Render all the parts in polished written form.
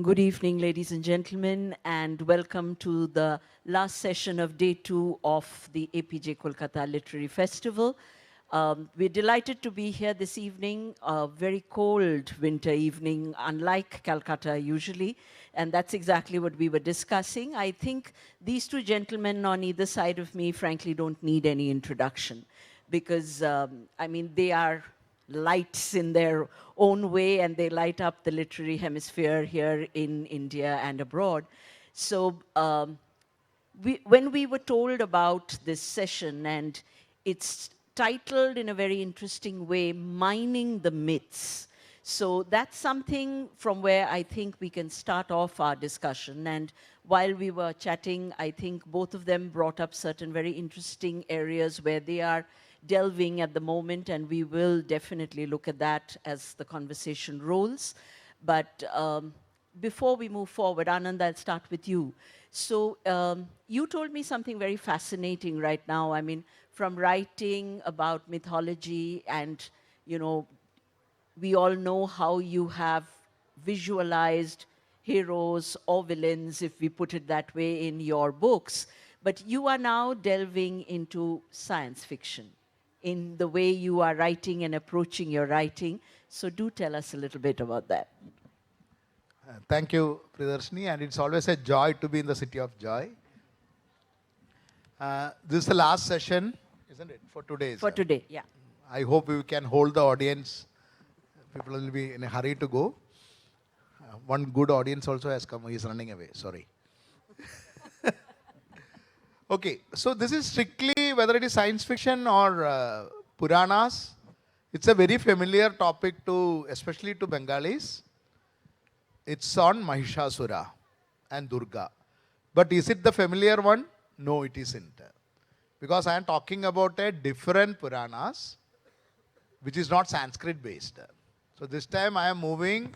Good evening, ladies and gentlemen, and welcome to the last session of day 2 of the APJ Kolkata Literary Festival. We're delighted to be here this evening, a very cold winter evening, unlike Calcutta usually, and that's exactly what we were discussing. I think these two gentlemen on either side of me, frankly, don't need any introduction because, they are lights in their own way, and they light up the literary hemisphere here in India and abroad. So when we were told about this session, and it's titled in a very interesting way, Mining the Myths. So that's something from where I think we can start off our discussion. And while we were chatting, I think both of them brought up certain very interesting areas where they are delving at the moment, and we will definitely look at that as the conversation rolls. But before we move forward, Anand, I'll start with you. So you told me something very fascinating right now. I mean, from writing about mythology, and, you know, we all know how you have visualized heroes or villains, if we put it that way, in your books. But you are now delving into science fiction in the way you are writing and approaching your writing. So do tell us a little bit about that. Thank you, Priyadarshinee, and it's always a joy to be in the city of joy. This is the last session, isn't it, for today? For today, yeah. I hope we can hold the audience. People will be in a hurry to go. One good audience also has come. He is running away. Sorry. Okay, so this is strictly, whether it is science fiction or Puranas, it's a very familiar topic to, especially to Bengalis. It's on Mahishasura and Durga. But is it the familiar one? No, it isn't. Because I am talking about a different Puranas, which is not Sanskrit based. So this time I am moving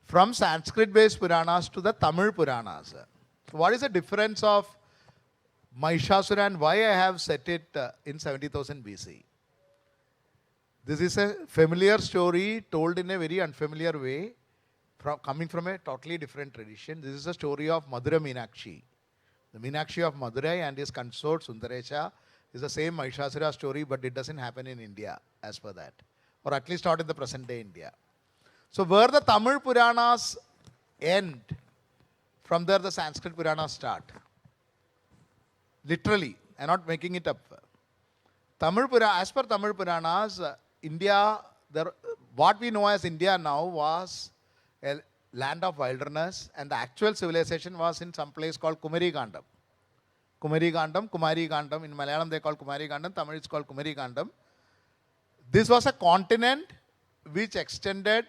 from Sanskrit based Puranas to the Tamil Puranas. So what is the difference of Mahishasura and why I have set it in 70,000 BC? This is a familiar story told in a very unfamiliar way, coming from a totally different tradition. This is a story of Madura Meenakshi. The Meenakshi of Madurai and his consort Sundaresha is the same Mahishasura story, but it doesn't happen in India as per that, or at least not in the present day India. So where the Tamil Puranas end, from there the Sanskrit Puranas start. Literally, I'm not making it up. As per Tamil Puranas, India, what we know as India now was a land of wilderness, and the actual civilization was in some place called Kumari Gandam. Kumari Gandam. In Malayalam they call Kumari Gandam, Tamil it's called Kumari Gandam. This was a continent which extended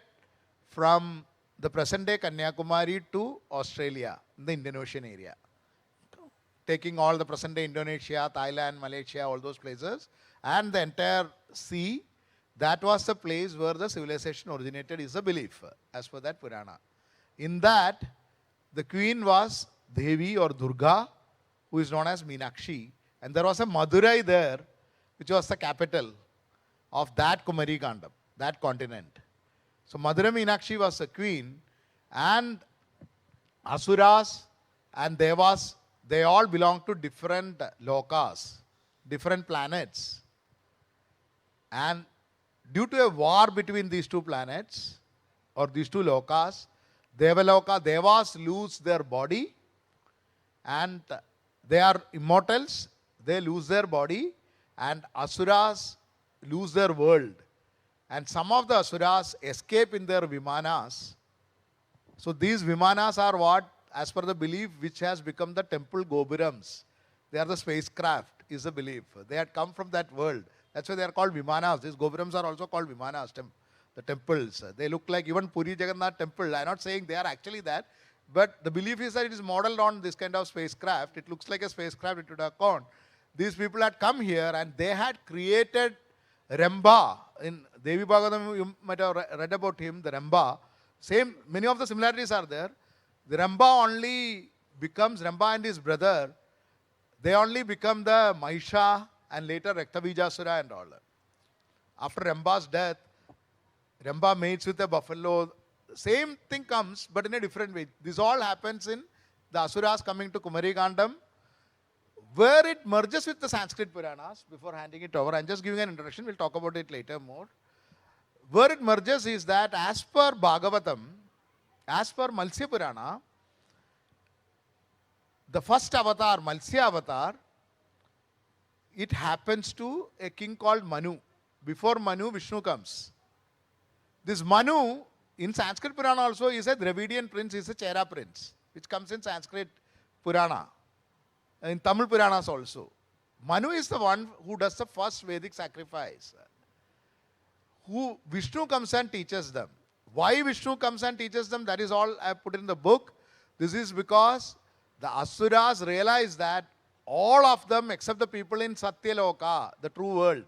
from the present day Kanyakumari to Australia, the Indian Ocean area. Taking all the present day Indonesia, Thailand, Malaysia, all those places, and the entire sea, that was the place where the civilization originated, is a belief, as per that Purana. In that, the queen was Devi or Durga, who is known as Meenakshi, and there was a Madurai there, which was the capital of that Kumari Gandam, that continent. So Madurai Meenakshi was the queen, and Asuras and Devas, they all belong to different lokas, different planets. And due to a war between these two planets, or these two lokas, Devas lose their body, and they are immortals, they lose their body, and Asuras lose their world. And some of the Asuras escape in their Vimanas. So these Vimanas are what, as per the belief, which has become the temple Gopurams. They are the spacecraft, is the belief. They had come from that world. That's why they are called Vimanas. These Gopurams are also called Vimanas, the temples. They look like even Puri Jagannath temple. I'm not saying they are actually that, but the belief is that it is modeled on this kind of spacecraft. It looks like a spacecraft, it would have gone. These people had come here and they had created Remba. In Devi Bhagavatam, you might have read about him, the Remba. Same, many of the similarities are there. The Remba and his brother, they only become the Mahisha and later Raktavijasura and all. After Remba's death, Remba mates with a buffalo, same thing comes, but in a different way. This all happens in the Asuras coming to Kumari Kandam, where it merges with the Sanskrit Puranas. Before handing it over, I'm just giving an introduction, we'll talk about it later more. Where it merges is that as per Bhagavatam, as per Malsya Purana, the first avatar, Malsya avatar, it happens to a king called Manu. Before Manu, Vishnu comes. This Manu, in Sanskrit Purana also, is a Dravidian prince, is a Chera prince, which comes in Sanskrit Purana, in Tamil Puranas also. Manu is the one who does the first Vedic sacrifice. Who Vishnu comes and teaches them. Why Vishnu comes and teaches them, that is all I put in the book. This is because the Asuras realize that all of them, except the people in Satyaloka, the true world,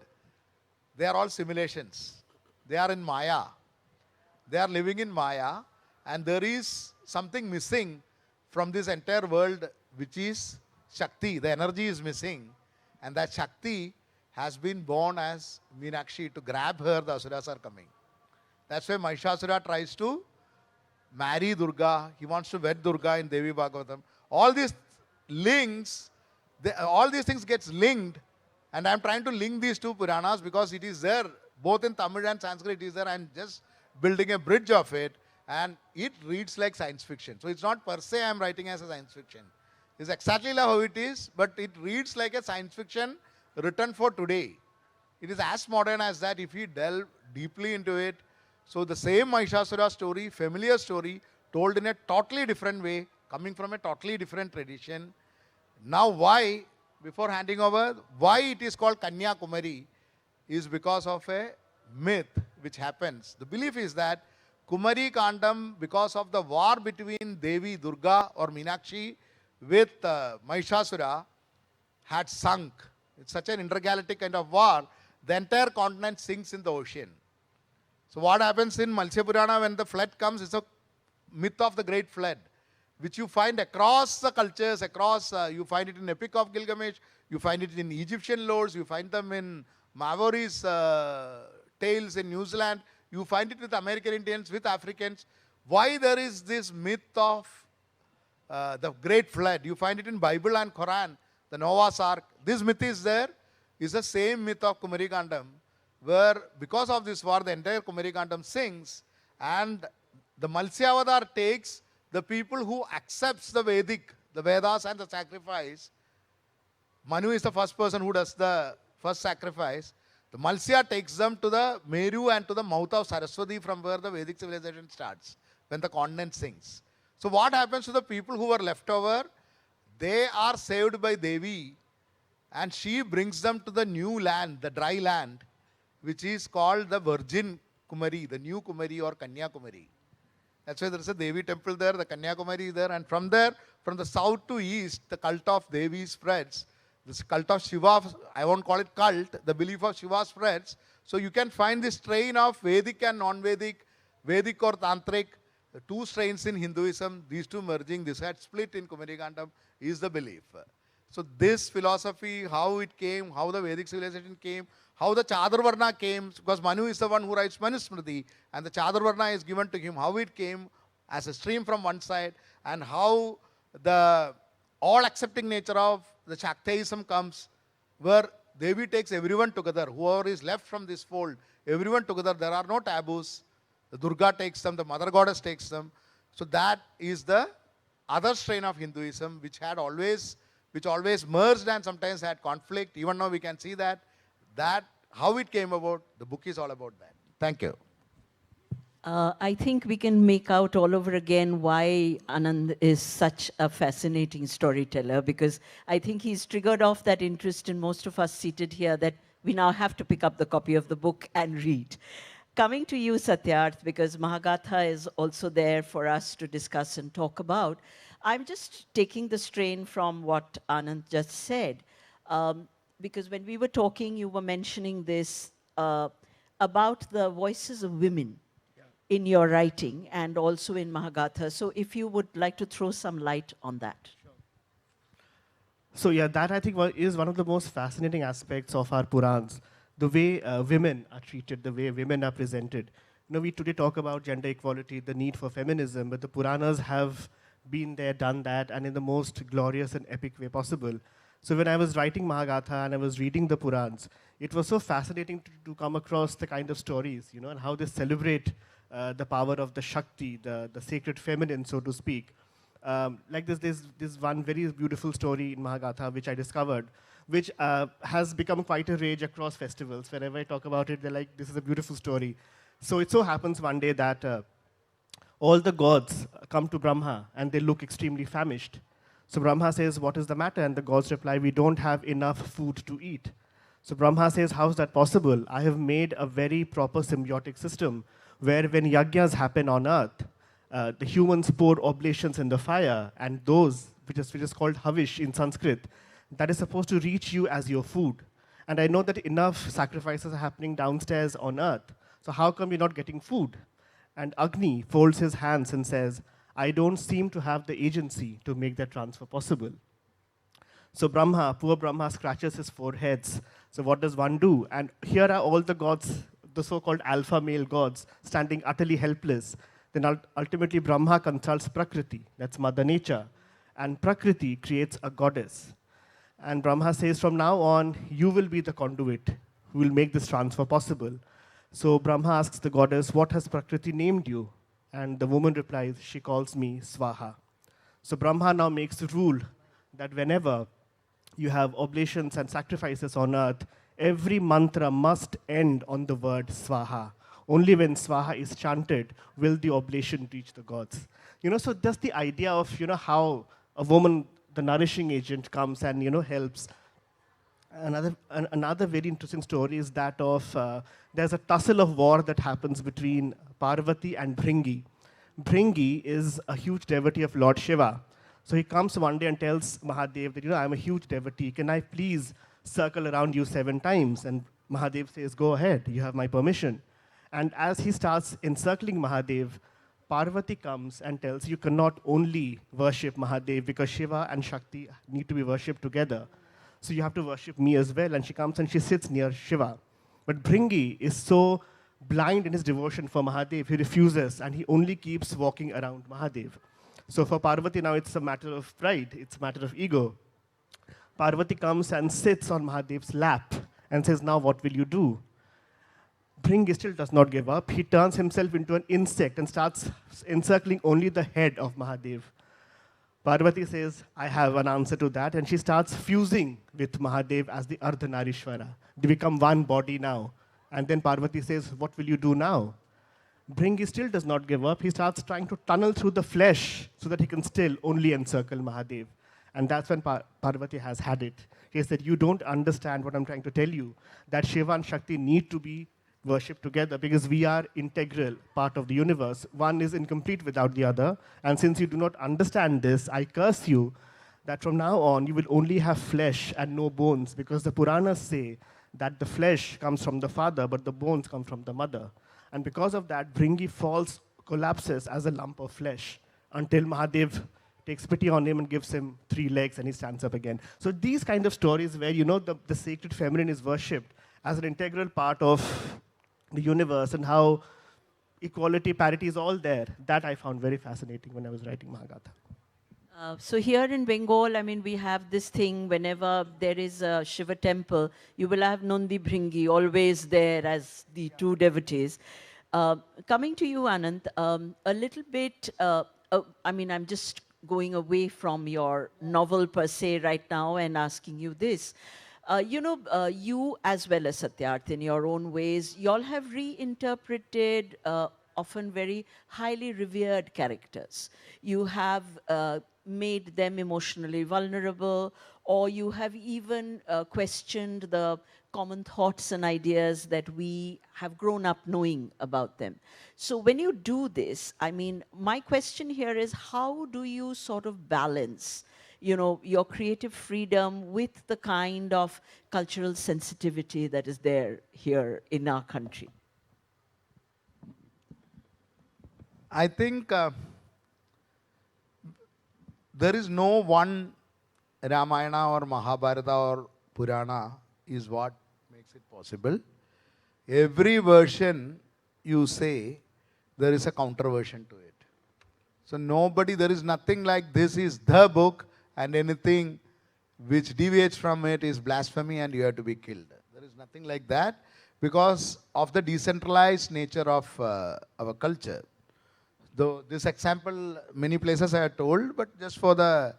they are all simulations. They are in Maya. They are living in Maya, and there is something missing from this entire world, which is Shakti. The energy is missing, and that Shakti has been born as Meenakshi. To grab her, the Asuras are coming. That's why Mahishasura tries to marry Durga. He wants to wed Durga in Devi Bhagavatam. All these links, all these things gets linked, and I'm trying to link these two Puranas because it is there, both in Tamil and Sanskrit it is there. I'm just building a bridge of it, and it reads like science fiction. So it's not per se I'm writing as a science fiction. It's exactly like how it is, but it reads like a science fiction written for today. It is as modern as that if we delve deeply into it. So the same Mahishasura story, familiar story, told in a totally different way, coming from a totally different tradition. Now why, before handing over, why it is called Kanya Kumari is because of a myth which happens. The belief is that Kumari Kandam, because of the war between Devi Durga or Meenakshi with Mahishasura, had sunk. It's such an intergalactic kind of war. The entire continent sinks in the ocean. So what happens in Malsya Purana when the flood comes is a myth of the great flood, which you find across the cultures, you find it in Epic of Gilgamesh, you find it in Egyptian lores, you find them in Maori's tales in New Zealand, you find it with American Indians, with Africans. Why there is this myth of the great flood? You find it in Bible and Quran, the Noah's Ark. This myth is there, is the same myth of Kumari Kandam, where because of this war, the entire Kumari Kandam sinks, and the Malsya Avatar takes the people who accepts the Vedic, the Vedas and the sacrifice. Manu is the first person who does the first sacrifice. The Malsya takes them to the Meru and to the mouth of Saraswati, from where the Vedic civilization starts, when the continent sinks. So what happens to the people who were left over? They are saved by Devi, and she brings them to the new land, the dry land, which is called the Virgin Kumari, the new Kumari or Kanya Kumari. That's why there is a Devi temple there, the Kanyakumari is there, and from there, from the south to east, the cult of Devi spreads. This cult of Shiva, I won't call it cult, the belief of Shiva spreads. So you can find this strain of Vedic and non-Vedic, Vedic or Tantric, the two strains in Hinduism, these two merging, this had split in Kumari Kandam, is the belief. So this philosophy, how it came, how the Vedic civilization came, how the Chaturvarna came, because Manu is the one who writes Manusmriti, and the Chaturvarna is given to him, how it came as a stream from one side, and how the all-accepting nature of the Shaktaism comes, where Devi takes everyone together, whoever is left from this fold, everyone together, there are no taboos. The Durga takes them, the Mother Goddess takes them. So that is the other strain of Hinduism, which always merged and sometimes had conflict. Even now we can see that how it came about, the book is all about that. Thank you. I think we can make out all over again why Anand is such a fascinating storyteller, because I think he's triggered off that interest in most of us seated here, that we now have to pick up the copy of the book and read. Coming to you, Satyarth, because Mahagatha is also there for us to discuss and talk about. I'm just taking the strain from what Anand just said, because when we were talking, you were mentioning this about the voices of women in your writing and also in Mahagatha. So if you would like to throw some light on that. Sure. So yeah, that I think is one of the most fascinating aspects of our Purans. The way women are treated, the way women are presented. we today talk about gender equality, the need for feminism, but the Puranas have been there, done that, and in the most glorious and epic way possible. So when I was writing Mahagatha and I was reading the Purans, it was so fascinating to come across the kind of stories, and how they celebrate the power of the Shakti, the sacred feminine, so to speak. Like there's one very beautiful story in Mahagatha which I discovered, which has become quite a rage across festivals. Whenever I talk about it, they're like, this is a beautiful story. So it so happens one day that all the gods come to Brahma and they look extremely famished. So Brahma says, what is the matter? And the gods reply, we don't have enough food to eat. So Brahma says, how is that possible? I have made a very proper symbiotic system where when yajnas happen on earth, the humans pour oblations in the fire, and those, which is called havish in Sanskrit, that is supposed to reach you as your food. And I know that enough sacrifices are happening downstairs on earth. So how come you're not getting food? And Agni folds his hands and says, I don't seem to have the agency to make that transfer possible. So poor Brahma scratches his foreheads. So what does one do? And here are all the gods, the so-called alpha male gods, standing utterly helpless. Then ultimately Brahma consults Prakriti, that's Mother Nature. And Prakriti creates a goddess. And Brahma says, from now on, you will be the conduit who will make this transfer possible. So Brahma asks the goddess, what has Prakriti named you? And the woman replies, she calls me Swaha. So Brahma now makes the rule that whenever you have oblations and sacrifices on earth, every mantra must end on the word Swaha. Only when Swaha is chanted will the oblation reach the gods. So just the idea of, how a woman, the nourishing agent, comes and, helps. Another very interesting story is that of, there's a tussle of war that happens between Parvati and Bhringi. Bhringi is a huge devotee of Lord Shiva. So he comes one day and tells Mahadev that, I'm a huge devotee. Can I please circle around you 7 times? And Mahadev says, go ahead, you have my permission. And as he starts encircling Mahadev, Parvati comes and tells, you cannot only worship Mahadev because Shiva and Shakti need to be worshipped together. So you have to worship me as well. And she comes and she sits near Shiva. But Bhringi is so blind in his devotion for Mahadev, he refuses and he only keeps walking around Mahadev. So for Parvati now it's a matter of pride, it's a matter of ego. Parvati comes and sits on Mahadev's lap and says, now what will you do? Bhringi still does not give up. He turns himself into an insect and starts encircling only the head of Mahadev. Parvati says, I have an answer to that, and she starts fusing with Mahadev as the Ardhanarishwara. They become one body now. And then Parvati says, what will you do now? Bhringi still does not give up. He starts trying to tunnel through the flesh so that he can still only encircle Mahadev. And that's when Parvati has had it. He said, you don't understand what I'm trying to tell you, that Shiva and Shakti need to be worshipped together because we are integral part of the universe. One is incomplete without the other. And since you do not understand this, I curse you that from now on you will only have flesh and no bones, because the Puranas say that the flesh comes from the father, but the bones come from the mother. And because of that, Bhringi collapses as a lump of flesh until Mahadev takes pity on him and gives him 3 legs and he stands up again. So these kind of stories where, the sacred feminine is worshipped as an integral part of the universe and how equality, parity is all there, that I found very fascinating when I was writing Mahagatha. So here in Bengal, we have this thing, whenever there is a Shiva temple, you will have Nondi Bhringi always there as the 2 devotees. Coming to you, Anand, a little bit, I'm just going away from your novel per se right now and asking you this. You as well as Satyarth, in your own ways, you all have reinterpreted often very highly revered characters. You have made them emotionally vulnerable, or you have even questioned the common thoughts and ideas that we have grown up knowing about them. So when you do this, my question here is, how do you sort of balance your creative freedom with the kind of cultural sensitivity that is there here in our country? I think there is no one Ramayana or Mahabharata or Purana is what makes it possible. Every version you say, there is a counter version to it. So there is nothing like this is the book and anything which deviates from it is blasphemy and you have to be killed. There is nothing like that because of the decentralized nature of our culture. Though this example, many places I have told, but just for the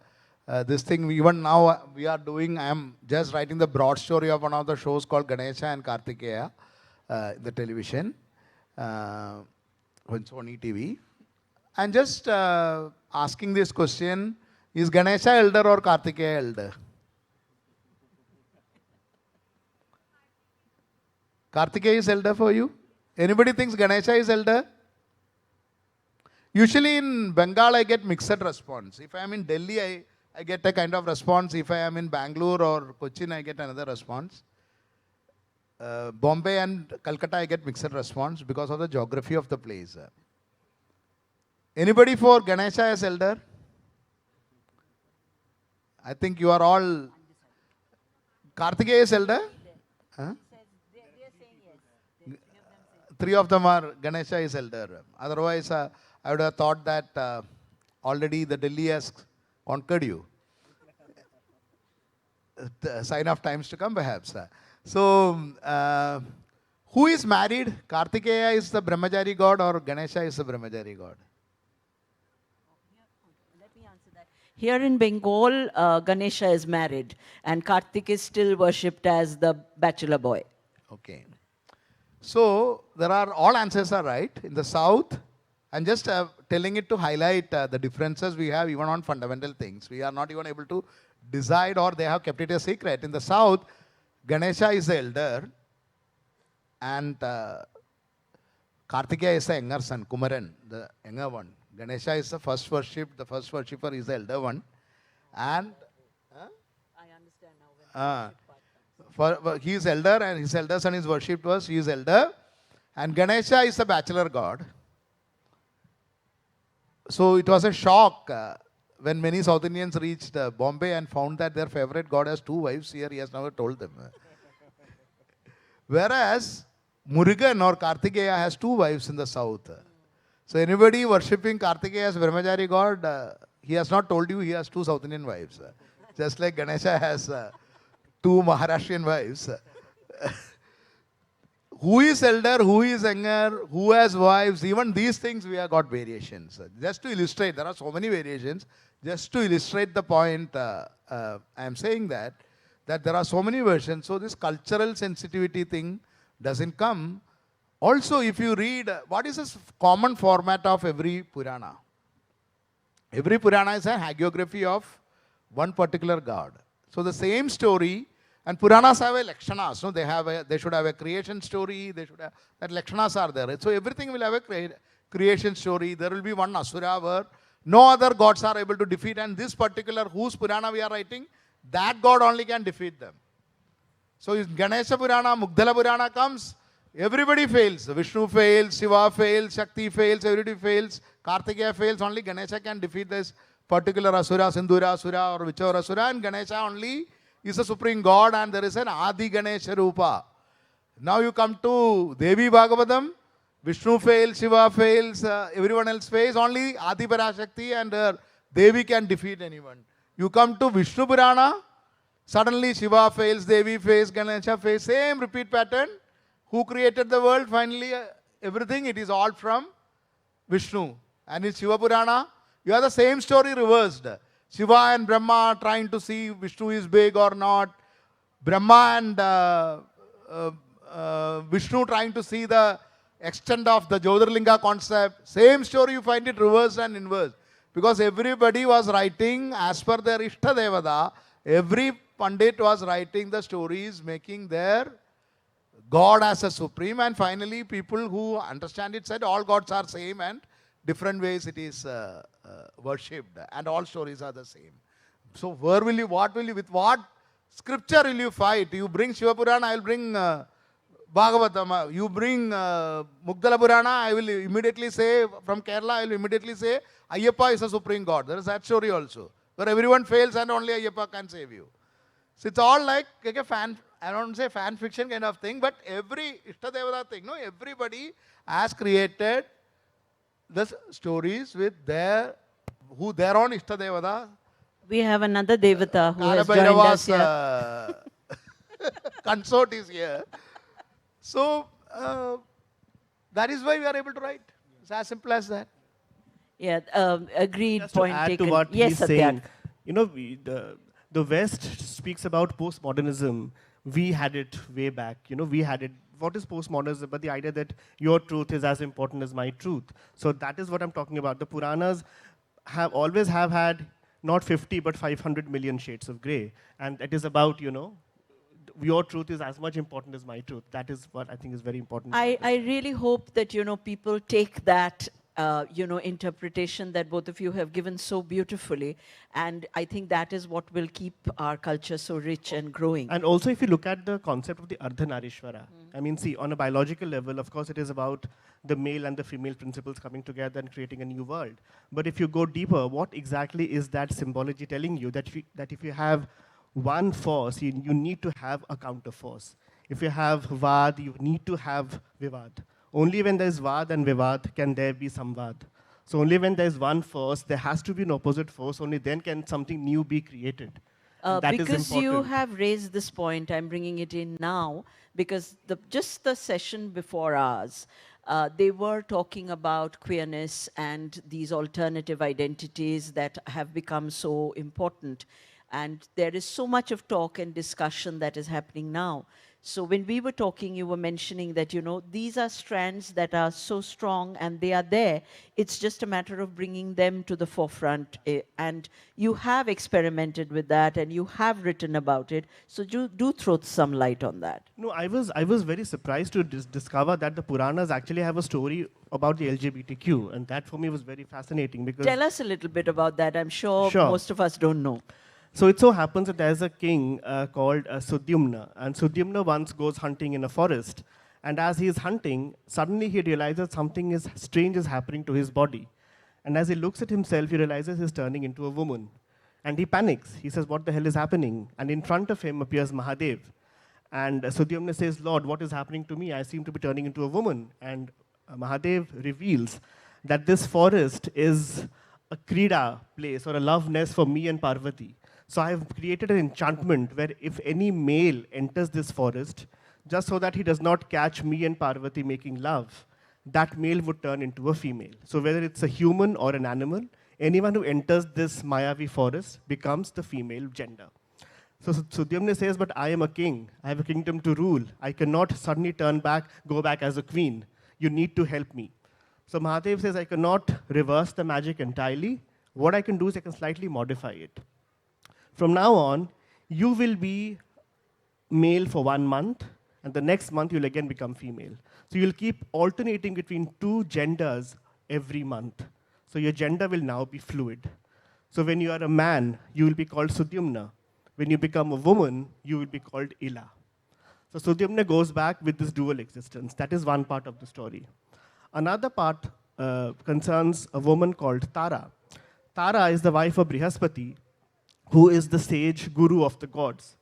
this thing, even now we are doing, I am just writing the broad story of one of the shows called Ganesha and Kartikeya, the television, on Sony TV. And just asking this question, is Ganesha elder or Kartikeya elder? Kartikeya is elder for you? Anybody thinks Ganesha is elder? Usually in Bengal, I get mixed response. If I am in Delhi, I get a kind of response. If I am in Bangalore or Cochin, I get another response. Bombay and Calcutta, I get mixed response because of the geography of the place. Anybody for Ganesha as elder? I think you are all. Kartikeya is elder? Huh? Three of them are Ganesha is elder. Otherwise, I would have thought that already the Delhi has conquered you. The sign of times to come, perhaps. So, who is married? Kartikeya is the Brahmachari god or Ganesha is the Brahmachari god? Let me answer that. Here in Bengal, Ganesha is married and Kartik is still worshipped as the bachelor boy. Okay. So, there are, all answers are right. In the south, and just telling it to highlight the differences we have even on fundamental things. We are not even able to decide or they have kept it a secret. In the south, Ganesha is the elder and Kartikeya is the younger son, Kumaran, the younger one. Ganesha is the first worshipper is the elder one. And I understand now. he is elder and his elder son is worshipped was, he is elder. And Ganesha is the bachelor god. So it was a shock when many South Indians reached Bombay and found that their favorite god has two wives. Here he has never told them. Whereas Murugan or Kartikeya has two wives in the south. So anybody worshipping Kartikeya as Brahmachari god, he has not told you he has two South Indian wives. Just like Ganesha has two Maharashtrian wives. Who is elder, who is younger, who has wives, even these things we have got variations. Just to illustrate, there are so many variations. Just to illustrate the point, I am saying that there are so many versions. So this cultural sensitivity thing doesn't come. Also, if you read, what is this common format of every Purana? Every Purana is a hagiography of one particular god. So the same story, and Puranas have a Lakshanas, no? They should have a creation story, they should have, that Lakshanas are there. So everything will have a creation story. There will be one Asura where no other gods are able to defeat, and this particular, whose Purana we are writing, that god only can defeat them. So if Ganesha Purana, Mugdala Purana comes, everybody fails. Vishnu fails, Shiva fails, Shakti fails, everybody fails, Kartikeya fails, only Ganesha can defeat this particular Asura, Sindhura Asura or whichever Asura, and Ganesha only is a supreme god and there is an Adi Ganesha Rupa. Now you come to Devi Bhagavatam, Vishnu fails, Shiva fails, everyone else fails, only Adi Parashakti and Devi can defeat anyone. You come to Vishnu Purana, suddenly Shiva fails, Devi fails, Ganesha fails, same repeat pattern. Who created the world? Finally, everything, it is all from Vishnu. And in Shiva Purana, you have the same story reversed. Shiva and Brahma are trying to see Vishnu is big or not. Brahma and Vishnu trying to see the extent of the Jyotirlinga concept. Same story, you find it reversed and inverse. Because everybody was writing as per their Ishta Devada. Every Pandit was writing the stories, making their God as a supreme. And finally, people who understand it said all gods are same and different ways it is worshipped, and all stories are the same. So where will you, with what scripture will you fight? You bring Shiva Purana, I will bring Bhagavatam. You bring Mugdala Purana, I will immediately say, from Kerala, I will immediately say, Ayyappa is a supreme god. There is that story also, where everyone fails and only Ayyappa can save you. So it's all like a fan. I don't say fan fiction kind of thing, but every Ishtadevata thing, no, everybody has created the stories with their own Ishtadevata. We have another Devata who has joined us Kalabhairava's here. consort is here. So that is why we are able to write. It's as simple as that. Yeah, agreed, Just to point add taken. to what Yes, he's Satyarth. saying, you know, the West speaks about postmodernism. We had it way back. You know, we had it. What is postmodernism? But the idea that your truth is as important as my truth. So that is what I'm talking about. The Puranas have always have had not 50 but 500 million shades of gray, and it is about, you know, your truth is as much important as my truth. That is what I think is very important. I really hope that, you know, people take that, you know, interpretation that both of you have given so beautifully. And I think that is what will keep our culture so rich and growing. And also, if you look at the concept of the Ardhanarishwara, I mean, see, on a biological level, of course, it is about the male and the female principles coming together and creating a new world. But if you go deeper, what exactly is that symbology telling you? That if you have one force, you need to have a counter force. If you have Vad, you need to have Vivad. Only when there is Vad and Vivad can there be Samvad. So only when there is one force, there has to be an opposite force. Only then can something new be created. That is Because you important. have raised this point, I'm bringing it in now, because just the session before ours, they were talking about queerness and these alternative identities that have become so important. And there is so much of talk and discussion that is happening now. So when we were talking, you were mentioning that, you know, these are strands that are so strong and they are there. It's just a matter of bringing them to the forefront. And you have experimented with that and you have written about it. So do throw some light on that. No, I was very surprised to discover that the Puranas actually have a story about the LGBTQ, and that for me was very fascinating because. Tell us a little bit about that. I'm sure. Sure. Most of us don't know. So it so happens that there's a king called Sudyumna, and Sudyumna once goes hunting in a forest, and as he is hunting, suddenly he realizes something strange is happening to his body. And as he looks at himself, he realizes he's turning into a woman. And he panics. He says, what the hell is happening? And in front of him appears Mahadev. And Sudyumna says, Lord, what is happening to me? I seem to be turning into a woman. And Mahadev reveals that this forest is a krida place or a love nest for me and Parvati. So I have created an enchantment where if any male enters this forest, just so that he does not catch me and Parvati making love, that male would turn into a female. So whether it's a human or an animal, anyone who enters this Mayavi forest becomes the female gender. So Sudyumna says, but I am a king. I have a kingdom to rule. I cannot suddenly go back as a queen. You need to help me. So Mahadev says, I cannot reverse the magic entirely. What I can do is I can slightly modify it. From now on, you will be male for 1 month, and the next month you'll again become female. So you'll keep alternating between two genders every month. So your gender will now be fluid. So when you are a man, you will be called Sudyumna. When you become a woman, you will be called Ila. So Sudyumna goes back with this dual existence. That is one part of the story. Another part concerns a woman called Tara. Tara is the wife of Brihaspati, who is the sage guru of the gods.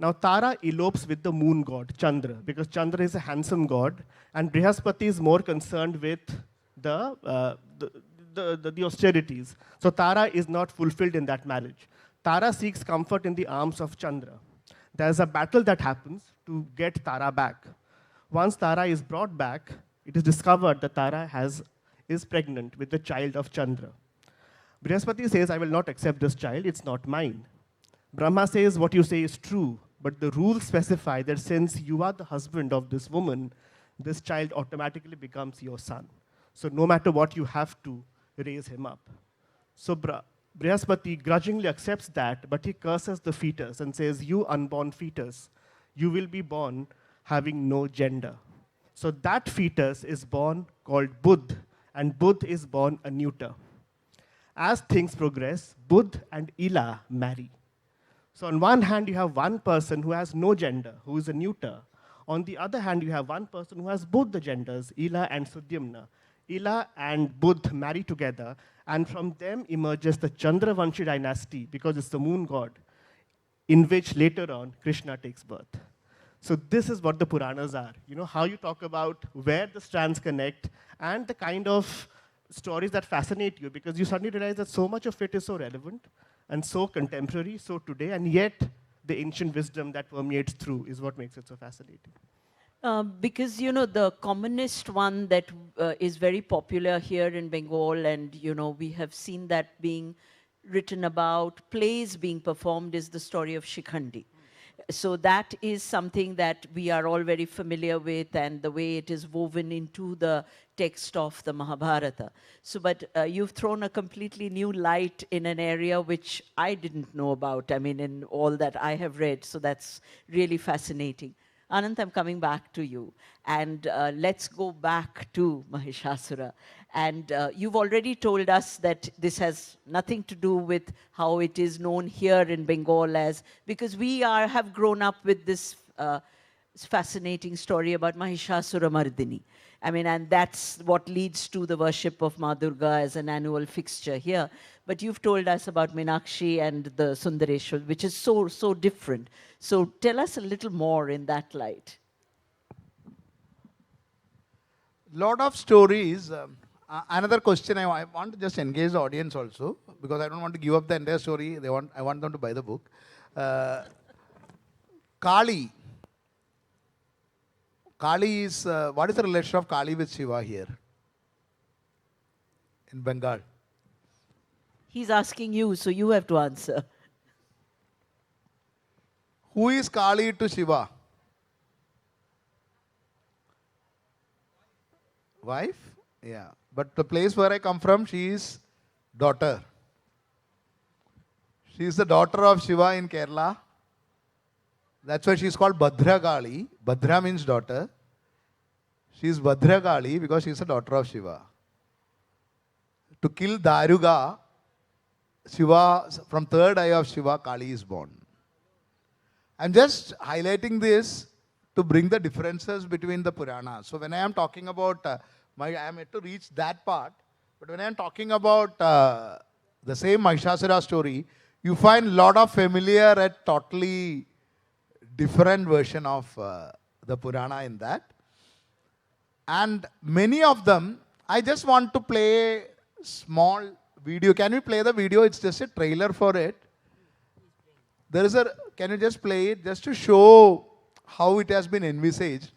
Now Tara elopes with the moon god, Chandra, because Chandra is a handsome god, and Brihaspati is more concerned with the austerities. So Tara is not fulfilled in that marriage. Tara seeks comfort in the arms of Chandra. There's a battle that happens to get Tara back. Once Tara is brought back, it is discovered that Tara is pregnant with the child of Chandra. Brihaspati says, I will not accept this child, it's not mine. Brahma says, what you say is true, but the rules specify that since you are the husband of this woman, this child automatically becomes your son. So no matter what, you have to raise him up. So Brihaspati grudgingly accepts that, but he curses the fetus and says, you unborn fetus, you will be born having no gender. So that fetus is born called Budh, and Budh is born a neuter. As things progress, Budh and Ila marry. So on one hand, you have one person who has no gender, who is a neuter. On the other hand, you have one person who has both the genders, Ila and Sudyumna. Ila and Budh marry together, and from them emerges the Chandravanshi dynasty, because it's the moon god, in which later on Krishna takes birth. So this is what the Puranas are. You know, how you talk about where the strands connect and the kind of stories that fascinate you, because you suddenly realize that so much of it is so relevant and so contemporary, so today, and yet the ancient wisdom that permeates through is what makes it so fascinating. Because, you know, the communist one that is very popular here in Bengal, and, you know, we have seen that being written about, plays being performed, is the story of Shikhandi. So that is something that we are all very familiar with, and the way it is woven into the text of the Mahabharata. So, but you've thrown a completely new light in an area which I didn't know about, I mean, in all that I have read. So that's really fascinating. Anand, I'm coming back to you. And let's go back to Mahishasura. And you've already told us that this has nothing to do with how it is known here in Bengal as, because we have grown up with this fascinating story about Mahishasura Mardini. I mean, and that's what leads to the worship of Ma Durga as an annual fixture here. But you've told us about Meenakshi and the Sundareshwar, which is so, so different. So tell us a little more in that light. Lot of stories. Another question I want to just engage the audience also, because I don't want to give up the entire story. I want them to buy the book. Kali. Kali is, what is the relation of Kali with Shiva here in Bengal? He's asking you, so you have to answer. Who is Kali to Shiva? Wife? Yeah. But the place where I come from, she is daughter. She is the daughter of Shiva in Kerala. That's why she is called Bhadra Kali. Bhadra means daughter. She is Bhadra Kali because she is the daughter of Shiva. To kill Daruga, Shiva, from third eye of Shiva, Kali is born. I'm just highlighting this to bring the differences between the Puranas. So when I am talking about, I am yet to reach that part, but when I am talking about the same Mahishasura story, you find a lot of familiar and totally different version of the Purana in that. And many of them, I just want to play small video. Can we play the video? It's just a trailer for it. There is can you just play it just to show how it has been envisaged?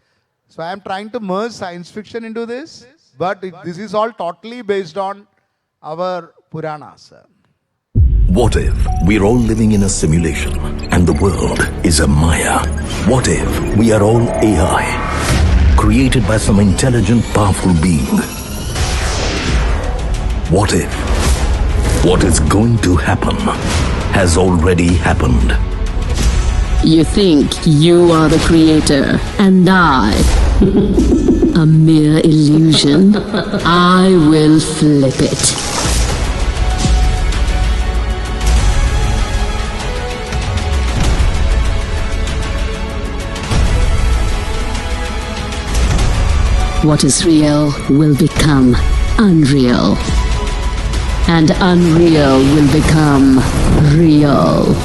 So I am trying to merge science fiction into this, but this is all totally based on our Puranas. What if we're all living in a simulation and the world is a Maya? What if we are all AI, created by some intelligent, powerful being? What if what is going to happen has already happened? You think you are the creator, and I, a mere illusion. I will flip it. What is real will become unreal, and unreal will become real.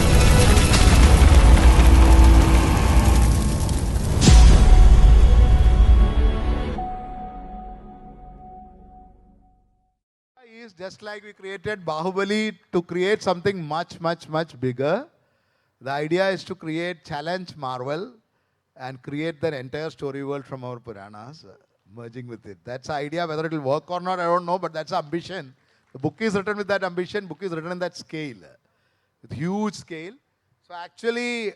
Is just like we created Bahubali to create something much, much, much bigger. The idea is to challenge Marvel and create the entire story world from our Puranas, merging with it. That's the idea. Whether it will work or not, I don't know, but that's the ambition. The book is written with that ambition. Book is written in that scale, with huge scale. So actually,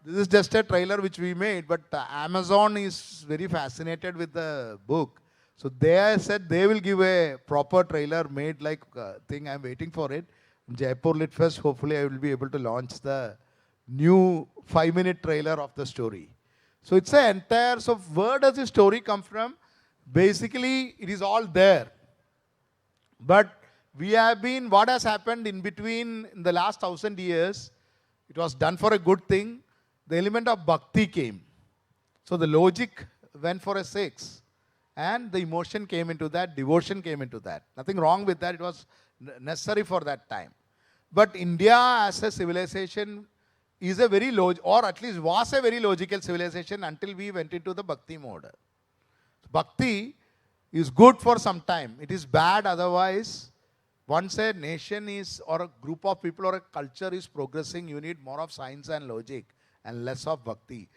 this is just a trailer which we made, but Amazon is very fascinated with the book. So they said they will give a proper trailer made like thing. I'm waiting for it. Jaipur Lit Fest, hopefully I will be able to launch the new 5-minute trailer of the story. So it's an entire, so where does the story come from? Basically, it is all there. But we have been, what has happened in between in the last 1,000 years, it was done for a good thing. The element of bhakti came. So the logic went for a 6. And the emotion came into that, devotion came into that. Nothing wrong with that, it was necessary for that time. But India as a civilization is a very or at least was a very logical civilization until we went into the bhakti mode. Bhakti is good for some time. It is bad otherwise. Once a nation is, or a group of people or a culture is progressing, you need more of science and logic and less of bhakti.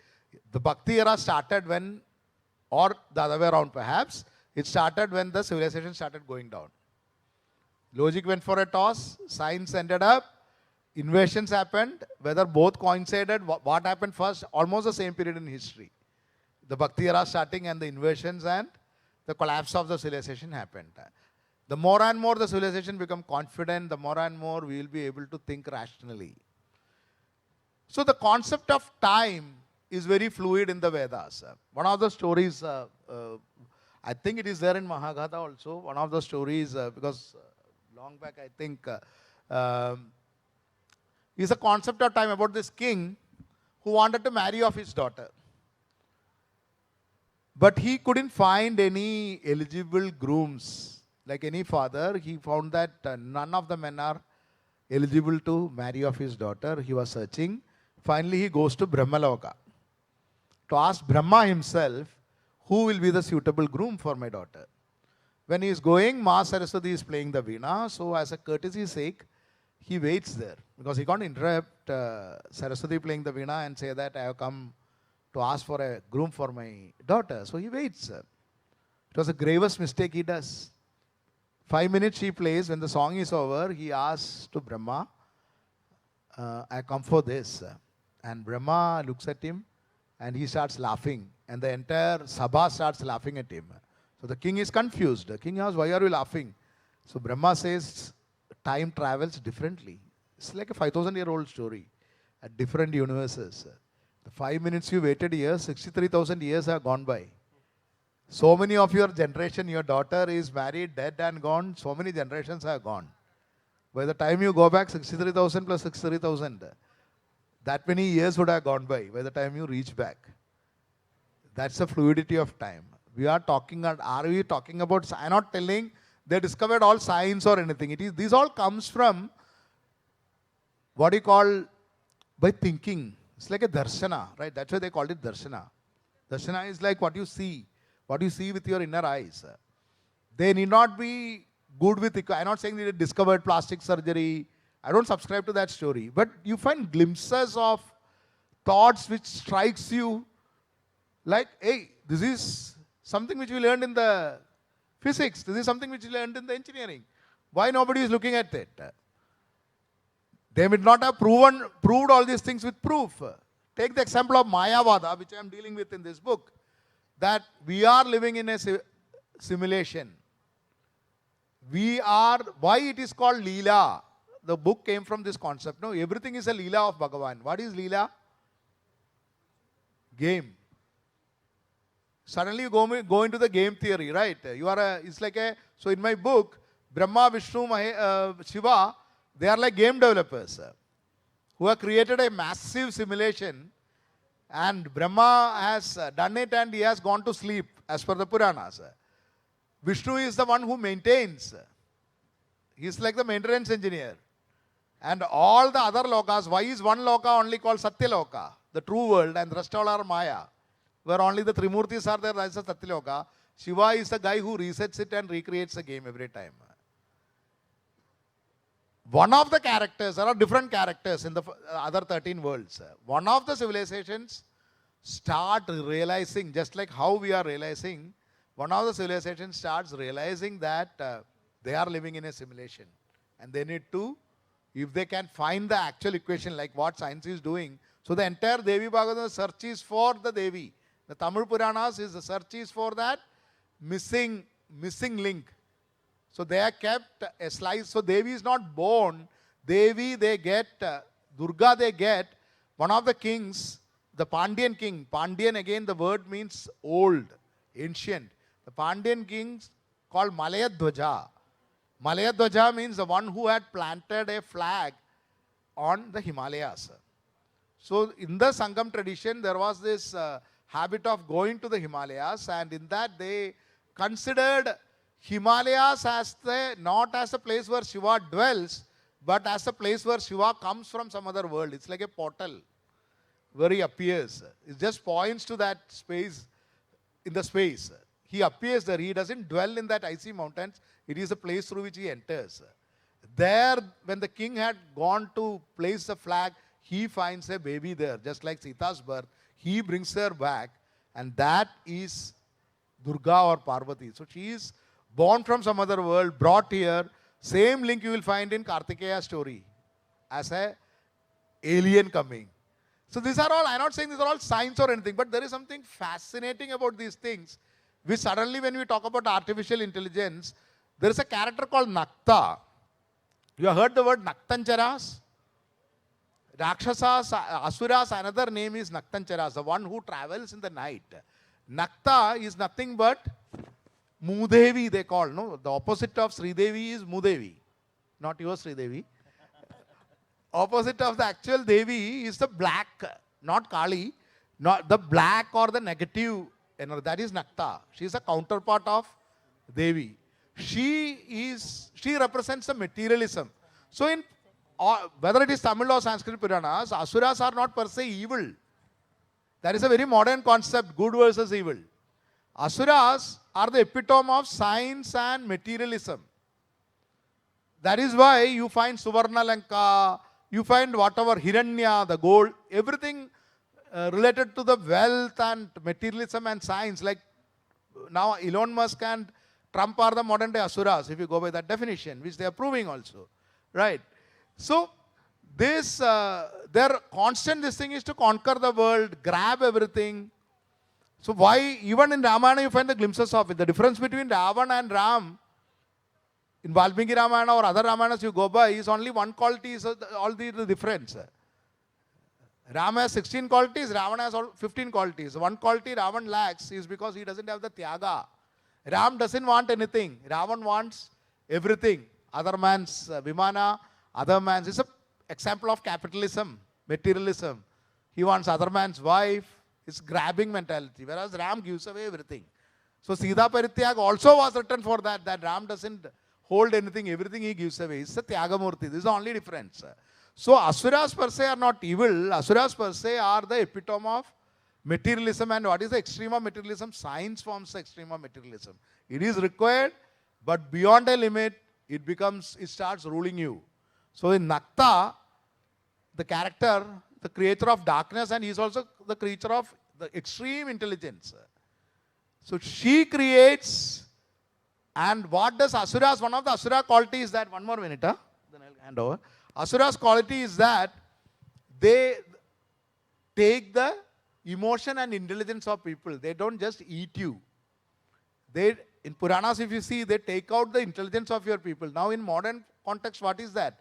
The bhakti era started when, or the other way around perhaps, it started when the civilization started going down. Logic went for a toss, science ended up, invasions happened, whether both coincided, what happened first, almost the same period in history. The bhakti era starting and the invasions and the collapse of the civilization happened. The more and more the civilization become confident, the more and more we will be able to think rationally. So the concept of time is very fluid in the Vedas. One of the stories, I think it is there in Mahabharata also, one of the stories, because long back I think, is a concept of time about this king who wanted to marry off his daughter. But he couldn't find any eligible grooms. Like any father, he found that none of the men are eligible to marry off his daughter. He was searching. Finally, he goes to Brahmaloka to ask Brahma himself, who will be the suitable groom for my daughter? When he is going, Ma Saraswati is playing the veena. So as a courtesy sake, he waits there. Because he can't interrupt Saraswati playing the veena and say that I have come to ask for a groom for my daughter. So he waits. It was the gravest mistake he does. 5 minutes she plays. When the song is over, he asks to Brahma, I come for this. And Brahma looks at him and he starts laughing. And the entire Sabha starts laughing at him. So the king is confused. The king asks, why are you laughing? So Brahma says, time travels differently. It's like a 5,000-year-old story at different universes. The 5 minutes you waited here, 63,000 years have gone by. So many of your generation, your daughter is married, dead and gone, so many generations have gone. By the time you go back, 63,000 plus 63,000, that many years would have gone by the time you reach back. That's the fluidity of time. We are talking, are we talking about, I'm not telling they discovered all science or anything. This all comes from what you call by thinking. It's like a darshana, right? That's why they called it darshana. Darshana is like what you see with your inner eyes. They need not be good with, I'm not saying they discovered plastic surgery. I don't subscribe to that story. But you find glimpses of thoughts which strikes you like, hey, this is something which we learned in the physics. This is something which we learned in the engineering. Why nobody is looking at it? They may not have proved all these things with proof. Take the example of Mayavada, which I am dealing with in this book, that we are living in a simulation. Why it is called Leela? The book came from this concept. No, everything is a Leela of Bhagavan. What is Leela? Game. Suddenly you go into the game theory, right? So in my book, Brahma, Vishnu, Shiva, they are like game developers who have created a massive simulation, and Brahma has done it and he has gone to sleep as per the Puranas. Vishnu is the one who maintains. He is like the maintenance engineer. And all the other lokas, why is one loka only called Satyaloka, the true world, and the rest all are Maya, where only the Trimurtis are there, that's the Satyaloka. Shiva is the guy who resets it and recreates the game every time. One of the characters, there are different characters in the other 13 worlds. One of the civilizations start realizing, just like how we are realizing, one of the civilizations starts realizing that they are living in a simulation. And they need to, if they can find the actual equation, like what science is doing. So the entire Devi Bhagavatam search is for the Devi. The Tamil Puranas is the search is for that missing link. So they are kept a slice. So Devi is not born. Devi they get, Durga they get, one of the kings, the Pandyan king. Pandyan again the word means old, ancient. The Pandyan kings called Malayadhwaja. Malayadhwaja means the one who had planted a flag on the Himalayas. So in the Sangam tradition there was this habit of going to the Himalayas, and in that they considered Himalayas as not as a place where Shiva dwells, but as a place where Shiva comes from some other world. It's like a portal. where he appears. It just points to that space, in the space. He appears there. He doesn't dwell in that icy mountains. It is a place through which he enters. There, when the king had gone to place the flag, he finds a baby there, just like Sita's birth. He brings her back, and that is Durga or Parvati. So she is born from some other world, brought here. Same link you will find in Kartikeya's story as a alien coming. So these are all, I'm not saying these are all science or anything, but there is something fascinating about these things, which suddenly when we talk about artificial intelligence, there is a character called Nakta. You have heard the word Naktancharas? Rakshasas, Asuras, another name is Naktancharas, the one who travels in the night. Nakta is nothing but Mudevi, they call. No? The opposite of Sridevi is Mudevi. Not your Sridevi. Opposite of the actual Devi is the black, not Kali, not the black or the negative. That is Nakta. She is a counterpart of Devi. She represents the materialism. So in whether it is Tamil or Sanskrit Puranas, Asuras are not per se evil. That is a very modern concept, good versus evil. Asuras are the epitome of science and materialism. That is why you find Suvarna Lanka, you find whatever Hiranya, the gold, everything related to the wealth and materialism and science. Like now Elon Musk and Trump are the modern day Asuras, if you go by that definition, which they are proving also. Right? So, this, their constant this thing is to conquer the world, grab everything. So why, even in Ramayana you find the glimpses of it. The difference between Ravan and Ram, in Valmiki Ramayana or other Ramayanas you go by, is only one quality, is all the difference. Ram has 16 qualities, Ravan has 15 qualities. One quality Ravan lacks is because he doesn't have the Tyaga. Ram doesn't want anything. Ravan wants everything. Other man's Vimana, other man's. It's an example of capitalism, materialism. He wants other man's wife. It's grabbing mentality. Whereas Ram gives away everything. So Sita Parityag also was written for that. That Ram doesn't hold anything. Everything he gives away. It's a Tyagamurti. This is the only difference. So Asuras per se are not evil. Asuras per se are the epitome of materialism. And what is the extreme of materialism? Science forms the extreme of materialism. It is required, but beyond a limit, it starts ruling you. So in Nakta, the character, the creator of darkness, and he is also the creature of the extreme intelligence. So she creates, and what does Asuras, one of the Asura qualities that, one more minute, then I'll hand over. Asura's quality is that they take the emotion and intelligence of people. They don't just eat you. They, in Puranas, if you see, they take out the intelligence of your people. Now, in modern context, what is that?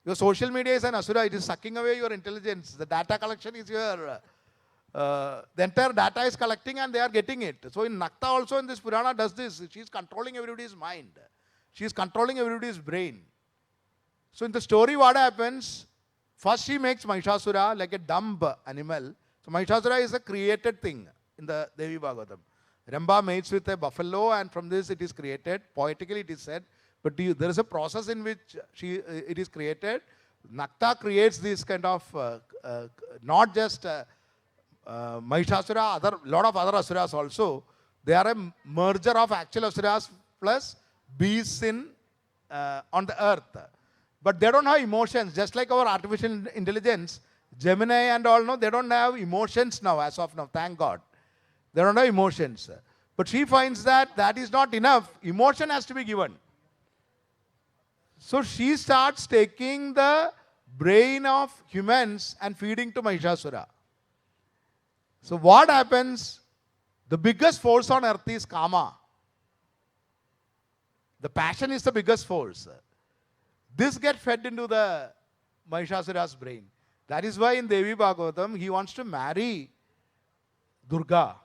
Your social media is an Asura. It is sucking away your intelligence. The data collection is your... the entire data is collecting and they are getting it. So, in Nakta also, in this Purana, does this. She is controlling everybody's mind. She is controlling everybody's brain. So, in the story, what happens? First, she makes Mahishasura like a dumb animal. So, Mahishasura is a created thing in the Devi Bhagavatam. Ramba mates with a buffalo, and from this it is created. Poetically it is said, but there is a process in which it is created. Nakta creates this kind of, not just Mahishasura, lot of other Asuras also. They are a merger of actual Asuras plus beasts on the earth. But they don't have emotions, just like our artificial intelligence. Gemini and all, no, they don't have emotions now, as of now, thank God. They don't have emotions. But she finds that that is not enough. Emotion has to be given. So she starts taking the brain of humans and feeding to Mahishasura. So what happens? The biggest force on earth is Kama. The passion is the biggest force. This gets fed into the Mahishasura's brain. That is why in Devi Bhagavatam, he wants to marry Durga.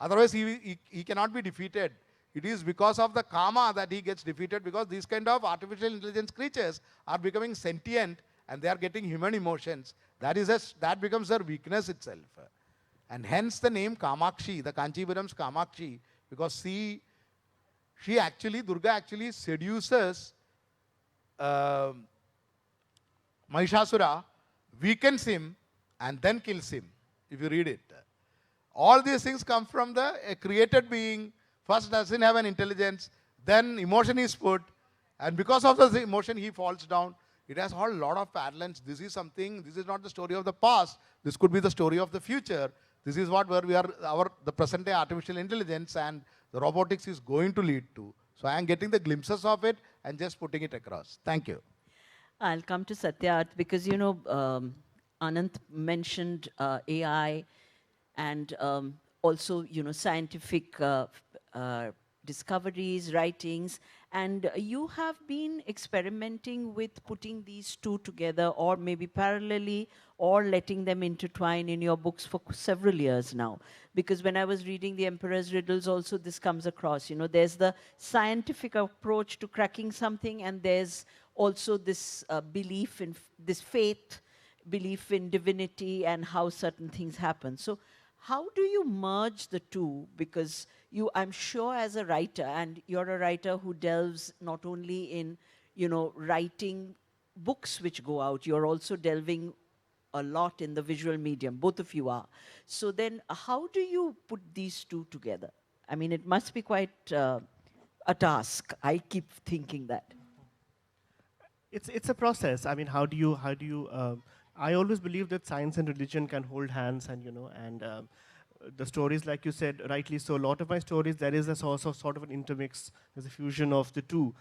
Otherwise, he cannot be defeated. It is because of the karma that he gets defeated, because these kind of artificial intelligence creatures are becoming sentient and they are getting human emotions. That becomes their weakness itself. And hence the name Kamakshi, the Kanchipuram's Kamakshi, because Durga actually seduces Mahishasura, weakens him, and then kills him, if you read it. All these things come from the created being. First doesn't have an intelligence, then emotion is put, and because of the emotion he falls down. It has a lot of parallels. This is something, this is not the story of the past. This could be the story of the future. This is what where we are, the present day artificial intelligence and the robotics is going to lead to. So I am getting the glimpses of it and just putting it across. Thank you. I'll come to Satyarth because, Anand mentioned AI and also, scientific discoveries, writings, and you have been experimenting with putting these two together or maybe parallelly or letting them intertwine in your books for several years now. Because when I was reading The Emperor's Riddles also, this comes across, there's the scientific approach to cracking something, and there's also this belief in this faith, belief in divinity and how certain things happen. So how do you merge the two? Because I'm sure as a writer, and you're a writer who delves not only in, writing books which go out, you're also delving a lot in the visual medium, both of you are. So then how do you put these two together? I mean, it must be quite a task. I keep thinking that. It's a process. I mean, how do you I always believe that science and religion can hold hands, and the stories, like you said, rightly so. A lot of my stories, there is a sort of an intermix. There's a fusion of the two.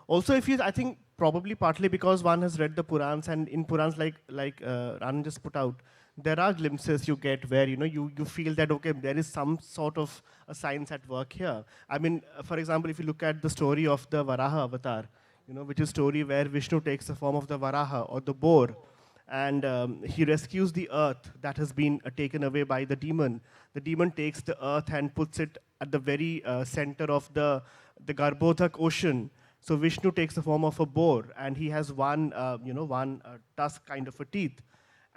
Also, I think probably partly because one has read the Purans, and in Purans, like Anand just put out, there are glimpses you get where you feel that okay, there is some sort of a science at work here. I mean, for example, if you look at the story of the Varaha avatar, which is a story where Vishnu takes the form of the Varaha or the boar, and he rescues the earth that has been taken away by the demon. The demon takes the earth and puts it at the very center of the Garbhodhak ocean. So Vishnu takes the form of a boar, and he has one tusk kind of a teeth.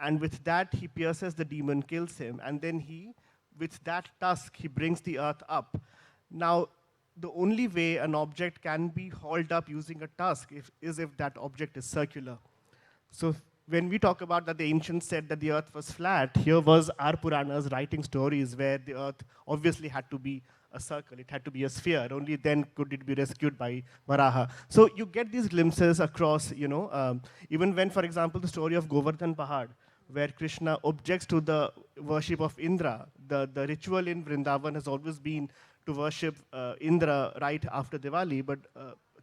And with that, he pierces the demon, kills him, and then with that tusk, he brings the earth up. Now, the only way an object can be hauled up using a tusk is if that object is circular. So when we talk about that the ancients said that the earth was flat, here was our Puranas writing stories where the earth obviously had to be a circle, it had to be a sphere, only then could it be rescued by Varaha. So you get these glimpses across, even when, for example, the story of Govardhan Pahad, where Krishna objects to the worship of Indra. The ritual in Vrindavan has always been to worship Indra right after Diwali, but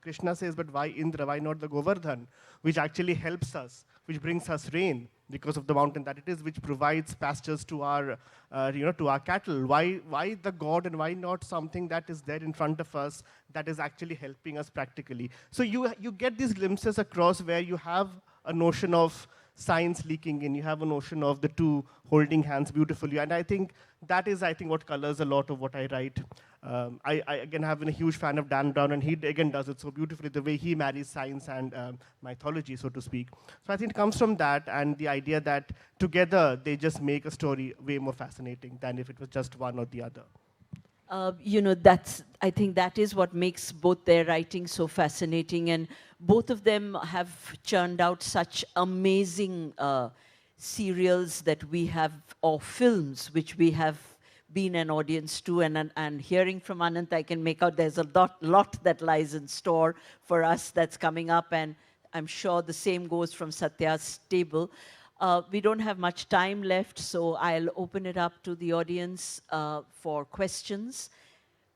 Krishna says, but why Indra, why not the Govardhan, which actually helps us, which brings us rain because of the mountain that it is, which provides pastures to our, to our cattle. Why the god and why not something that is there in front of us that is actually helping us practically? So you get these glimpses across where you have a notion of science leaking in, you have a notion of the two holding hands beautifully, and I think that is, what colors a lot of what I write. I again have been a huge fan of Dan Brown, and he again does it so beautifully, the way he marries science and mythology, so to speak. So I think it comes from that, and the idea that together they just make a story way more fascinating than if it was just one or the other. I think that is what makes both their writing so fascinating, and both of them have churned out such amazing serials that we have, or films which we have been an audience to, and hearing from Anand, I can make out there's a lot that lies in store for us that's coming up, and I'm sure the same goes from Satya's table. We don't have much time left, so I'll open it up to the audience for questions.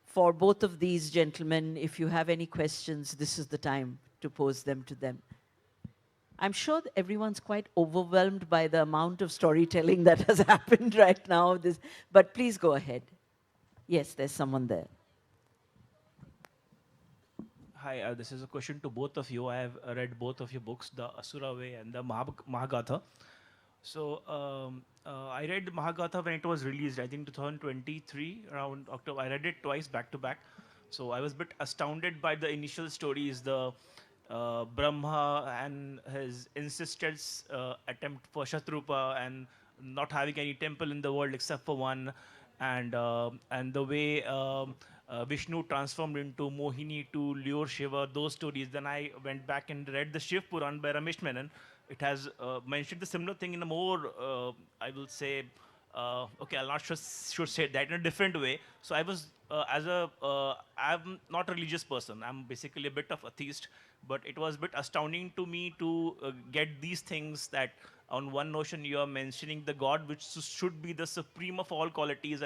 For both of these gentlemen, if you have any questions, this is the time to pose them to them. I'm sure that everyone's quite overwhelmed by the amount of storytelling that has happened right now, but please go ahead. Yes, there's someone there. Hi, this is a question to both of you. I have read both of your books, The Asura Way and the Mahagatha. So I read Mahagatha when it was released, I think 2023, around October. I read it twice back to back. So I was a bit astounded by the initial stories, the Brahma and his ancestors' attempt for Shatrupa and not having any temple in the world except for one, and the way Vishnu transformed into Mohini to lure Shiva, those stories. Then I went back and read the Shiv Puran by Ramesh Menon. It has mentioned the similar thing in a more, I will say, okay, I'll not should say that in a different way. So I was, I'm not a religious person. I'm basically a bit of atheist, but it was a bit astounding to me to get these things that on one notion you are mentioning the God, which should be the supreme of all qualities,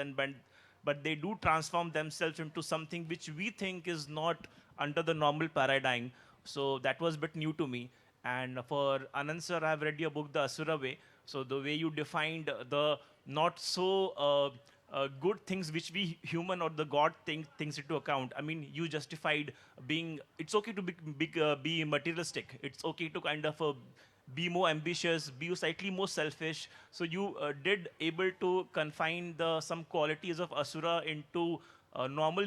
but they do transform themselves into something which we think is not under the normal paradigm. So that was a bit new to me. And for Anand sir, I've read your book, The Asura Way. So the way you defined the not so good things which we human or the God things into account. I mean, you justified being, it's okay to be materialistic. It's okay to kind of be more ambitious, be slightly more selfish. So you did able to confine some qualities of Asura into a normal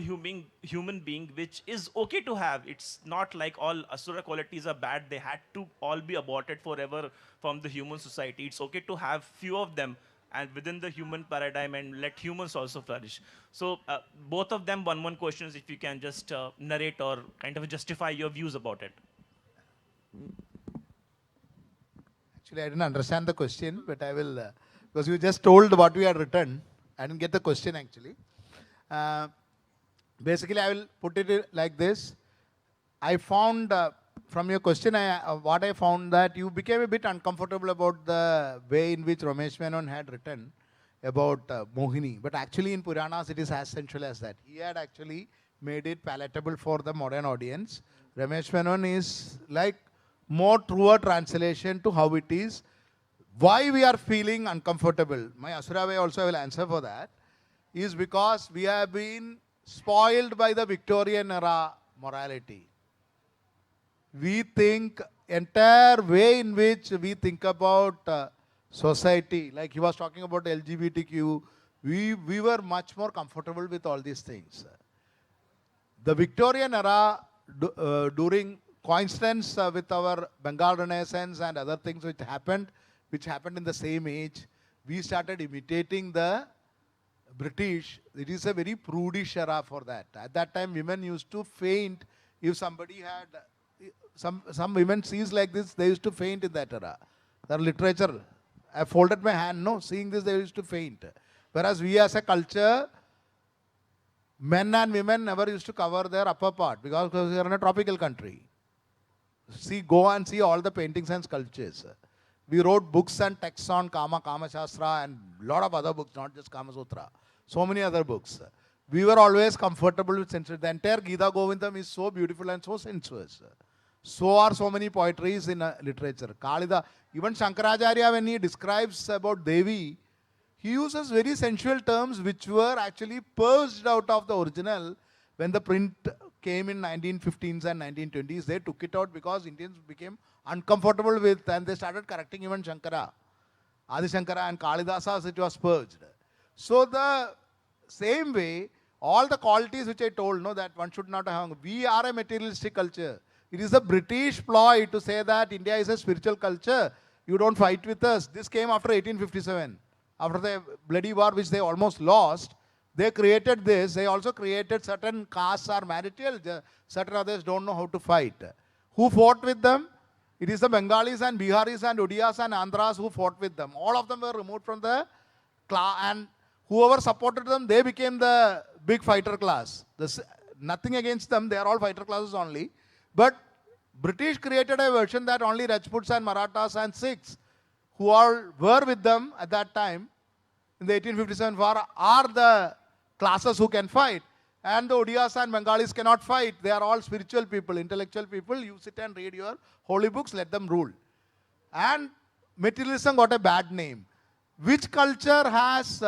human being, which is okay to have. It's not like all Asura qualities are bad. They had to all be aborted forever from the human society. It's okay to have few of them and within the human paradigm and let humans also flourish. So both of them, one questions, if you can just narrate or kind of justify your views about it. Actually, I didn't understand the question, but I will, because you just told what we had written. I didn't get the question actually. Basically, I will put it like this. I found from your question, what I found that you became a bit uncomfortable about the way in which Ramesh Menon had written about Mohini. But actually in Puranas, it is as sensual as that. He had actually made it palatable for the modern audience. Ramesh Menon is like more truer translation to how it is. Why we are feeling uncomfortable, my Asura Way also I will answer for that, is because we have been spoiled by the Victorian era morality. We think entire way in which we think about society, like he was talking about LGBTQ, we were much more comfortable with all these things. The Victorian era, during coincidence with our Bengal Renaissance and other things which happened in the same age, we started imitating the British. It is a very prudish era for that. At that time, women used to faint if somebody had, some women sees like this, they used to faint in that era. Their literature, I folded my hand, no, seeing this, they used to faint. Whereas we as a culture, men and women never used to cover their upper part because we are in a tropical country. Go and see all the paintings and sculptures. We wrote books and texts on Kama Shastra and a lot of other books, not just Kama Sutra. So many other books. We were always comfortable with sensuous. The entire Gita Govindam is so beautiful and so sensuous. So are so many poetries in literature. Kalida, even Shankaracharya, when he describes about Devi, he uses very sensual terms which were actually purged out of the original. When the print came in 1915s and 1920s, they took it out because Indians became uncomfortable with, and they started correcting even Shankara. Adi Shankara and Kalidasas, it was purged. So the same way, all the qualities which I told, no, that one should not have, we are a materialistic culture. It is a British ploy to say that India is a spiritual culture. You don't fight with us. This came after 1857. After the bloody war which they almost lost, they created this. They also created certain castes are marital. Certain others don't know how to fight. Who fought with them? It is the Bengalis and Biharis and Odiyas and Andhras who fought with them. All of them were removed from the class, and whoever supported them, they became the big fighter class. Nothing against them, they are all fighter classes only. But British created a version that only Rajputs and Marathas and Sikhs, who all were with them at that time, in the 1857 war, are the classes who can fight. And the Odiyas and Bengalis cannot fight. They are all spiritual people, intellectual people. You sit and read your holy books, let them rule. And materialism got a bad name. Which culture has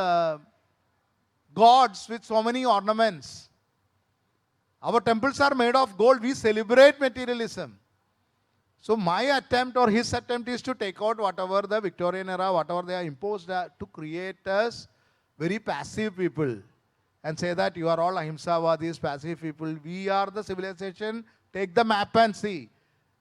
gods with so many ornaments? Our temples are made of gold. We celebrate materialism. So my attempt or his attempt is to take out whatever the Victorian era, whatever they are imposed to create us very passive people and say that you are all ahimsavadis, passive people. We are the civilization. Take the map and see.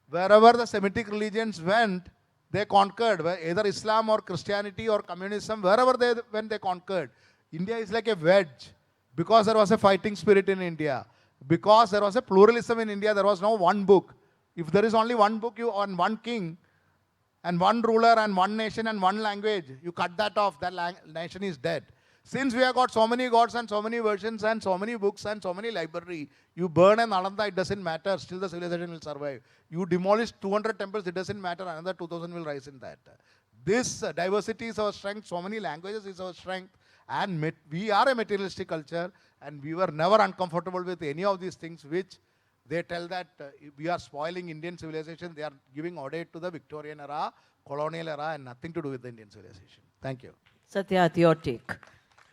Wherever the Semitic religions went, they conquered, either Islam or Christianity or communism, wherever they went, they conquered. India is like a wedge. because there was a fighting spirit in India, because there was a pluralism in India, there was no one book. If there is only one book on one king and one ruler and one nation and one language, you cut that off, that nation is dead. Since we have got so many gods and so many versions and so many books and so many library, you burn an Nalanda, it doesn't matter, still the civilization will survive. You demolish 200 temples, it doesn't matter, another 2000 will rise in that. This diversity is our strength, so many languages is our strength, and we are a materialistic culture, and we were never uncomfortable with any of these things which they tell that we are spoiling Indian civilization. They are giving audit to the Victorian era, colonial era, and nothing to do with the Indian civilization. Thank you. Satyarth, your take.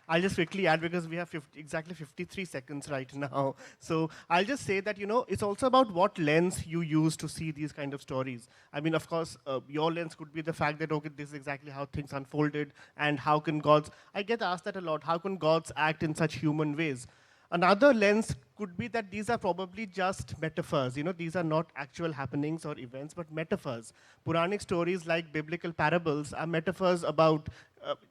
I'll just quickly add, because we have exactly 53 seconds right now. So I'll just say that, it's also about what lens you use to see these kind of stories. I mean, of course, your lens could be the fact that, okay, this is exactly how things unfolded, and how can gods, I get asked that a lot, how can gods act in such human ways? Another lens could be that these are probably just metaphors. These are not actual happenings or events, but metaphors. Puranic stories like biblical parables are metaphors about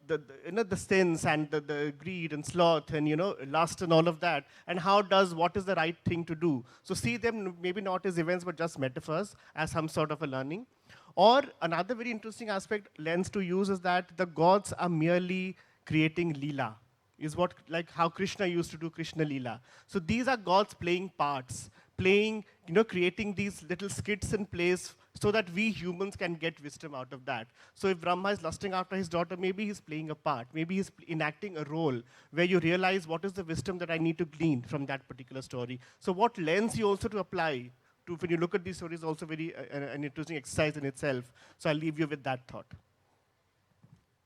the sins and the greed and sloth and lust and all of that, and what is the right thing to do. So see them maybe not as events, but just metaphors as some sort of a learning. Or another very interesting lens to use is that the gods are merely creating Leela. Is like how Krishna used to do Krishna Leela. So these are gods playing parts, creating these little skits and plays so that we humans can get wisdom out of that. So if Brahma is lusting after his daughter, maybe he's playing a part. Maybe he's enacting a role where you realize what is the wisdom that I need to glean from that particular story. So what lens you also to apply to when you look at these stories is also very an interesting exercise in itself. So I'll leave you with that thought.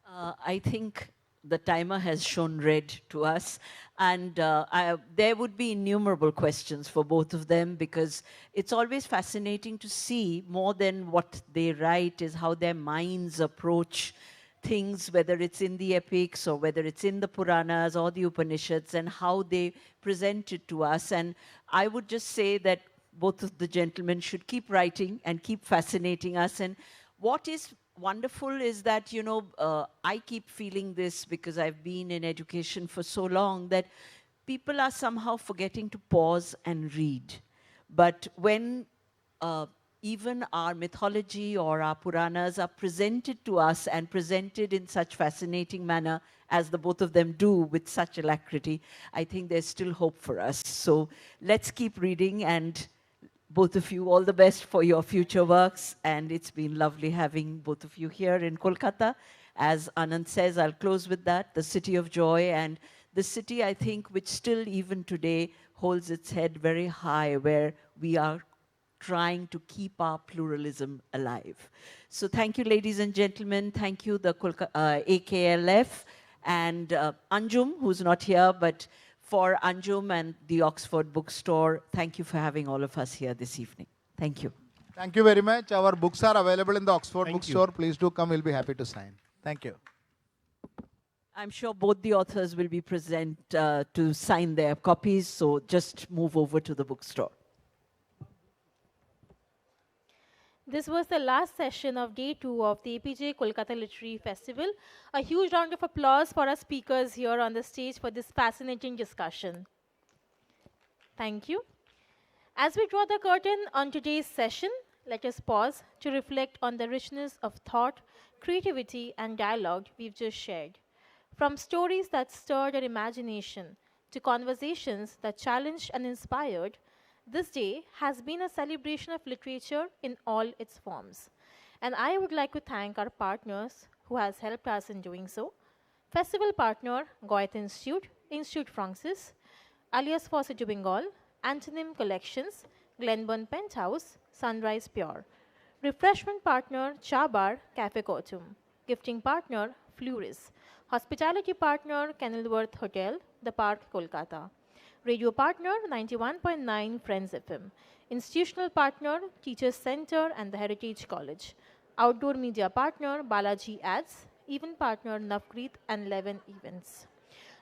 I think the timer has shown red to us, and there would be innumerable questions for both of them, because it's always fascinating to see, more than what they write, is how their minds approach things, whether it's in the epics or whether it's in the Puranas or the Upanishads, and how they present it to us. And I would just say that both of the gentlemen should keep writing and keep fascinating us. And what is wonderful is that, I keep feeling this because I've been in education for so long, that people are somehow forgetting to pause and read. But when even our mythology or our Puranas are presented to us and presented in such fascinating manner as the both of them do with such alacrity, I think there's still hope for us. So let's keep reading, and both of you, all the best for your future works, and it's been lovely having both of you here in Kolkata. As Anand says, I'll close with that, the city of joy, and the city, I think, which still even today holds its head very high, where we are trying to keep our pluralism alive. So thank you, ladies and gentlemen. Thank you, the AKLF, and Anjum, who's not here, but for Anjum and the Oxford Bookstore, thank you for having all of us here this evening. Thank you. Thank you very much. Our books are available in the Oxford Thank Bookstore. you. Please do come. We'll be happy to sign. Thank you. I'm sure both the authors will be present to sign their copies, so just move over to the bookstore. This was the last session of day 2 of the APJ Kolkata Literary Festival. A huge round of applause for our speakers here on the stage for this fascinating discussion. Thank you. As we draw the curtain on today's session, let us pause to reflect on the richness of thought, creativity, and dialogue we've just shared. From stories that stirred our imagination to conversations that challenged and inspired, this day has been a celebration of literature in all its forms. And I would like to thank our partners who has helped us in doing so. Festival partner, Goethe Institute, Institute Francis, alias Fawcett du Bengal, Antonym Collections, Glenburn Penthouse, Sunrise Pure. Refreshment partner, Cha Bar, Cafe Kotum. Gifting partner, Fluris. Hospitality partner, Kenilworth Hotel, The Park, Kolkata. Radio partner, 91.9 Friends FM. Institutional partner, Teachers Center and the Heritage College. Outdoor media partner, Balaji Ads. Event partner, Navpreet and Levin Events.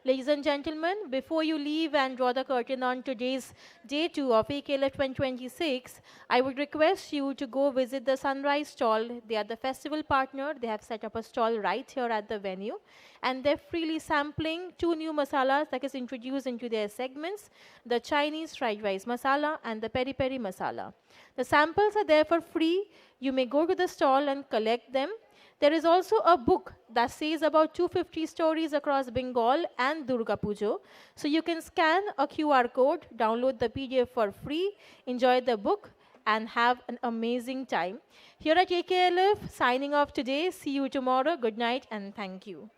Ladies and gentlemen, before you leave and draw the curtain on today's day 2 of AKLF 2026, I would request you to go visit the Sunrise stall. They are the festival partner. They have set up a stall right here at the venue. And they're freely sampling 2 new masalas that is introduced into their segments, the Chinese fried rice masala and the peri peri masala. The samples are there for free. You may go to the stall and collect them. There is also a book that says about 250 stories across Bengal and Durga Pujo. So you can scan a QR code, download the PDF for free, enjoy the book, and have an amazing time. Here at AKLF, signing off today. See you tomorrow. Good night and thank you.